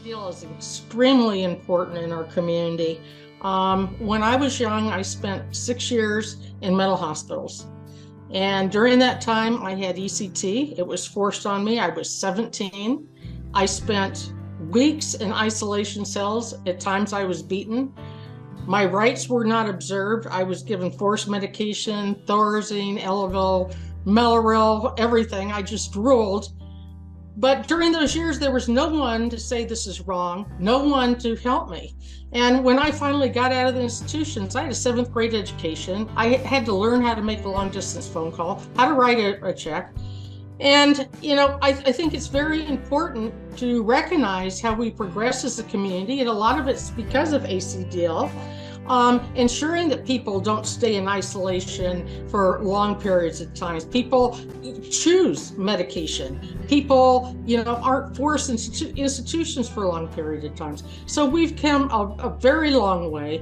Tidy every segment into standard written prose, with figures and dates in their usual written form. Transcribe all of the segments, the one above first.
Deal is extremely important in our community. When I was young, I spent 6 years in mental hospitals. And during that time, I had ECT. It was forced on me. I was 17. I spent weeks in isolation cells. At times I was beaten. My rights were not observed. I was given forced medication, Thorazine, Elavil, Mellaril, everything. I just drooled. But during those years, there was no one to say this is wrong, no one to help me. And when I finally got out of the institutions, I had a 7th grade education. I had to learn how to make a long distance phone call, how to write a check. And, I think it's very important to recognize how we progress as a community. And a lot of it's because of ACDL. Ensuring that people don't stay in isolation for long periods of time. People choose medication. People, aren't forced into institutions for long periods of times. So we've come a very long way.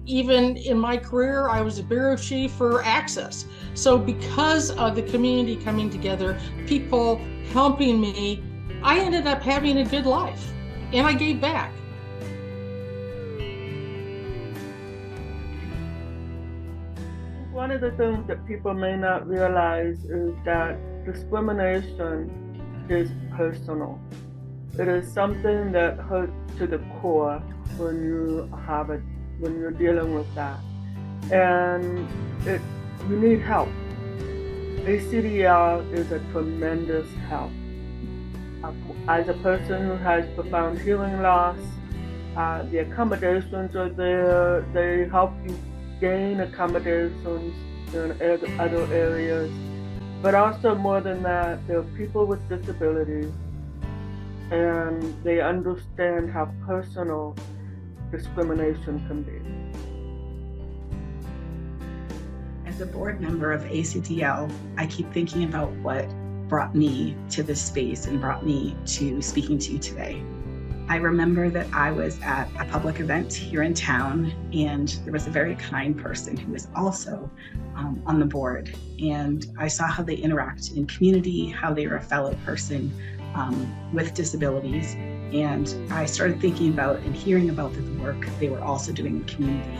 Even in my career, I was a bureau chief for Access. So because of the community coming together, people helping me, I ended up having a good life, and I gave back. One of the things that people may not realize is that discrimination is personal. It is something that hurts to the core when you're dealing with that. And you need help. ACDL is a tremendous help. As a person who has profound hearing loss, the accommodations are there. They help you gain accommodations in other areas, but also more than that, there are people with disabilities, and they understand how personal discrimination can be. As a board member of ACDL, I keep thinking about what brought me to this space and brought me to speaking to you today. I remember that I was at a public event here in town, and there was a very kind person who was also on the board. And I saw how they interact in community, how they are a fellow person with disabilities. And I started thinking about and hearing about the work they were also doing in the community.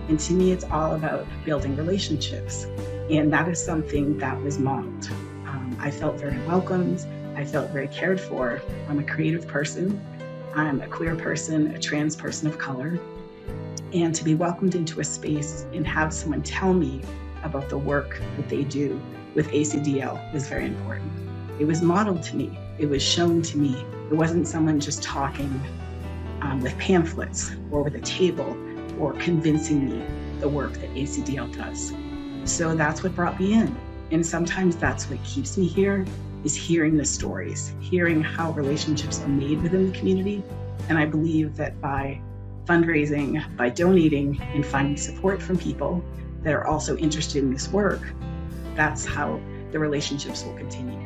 And to me, it's all about building relationships. And that is something that was modeled. I felt very welcomed. I felt very cared for. I'm a creative person. I'm a queer person, a trans person of color, and to be welcomed into a space and have someone tell me about the work that they do with ACDL was very important. It was modeled to me. It was shown to me. It wasn't someone just talking with pamphlets or with a table or convincing me the work that ACDL does. So that's what brought me in. And sometimes that's what keeps me here, is hearing the stories, hearing how relationships are made within the community. And I believe that by fundraising, by donating, and finding support from people that are also interested in this work, that's how the relationships will continue.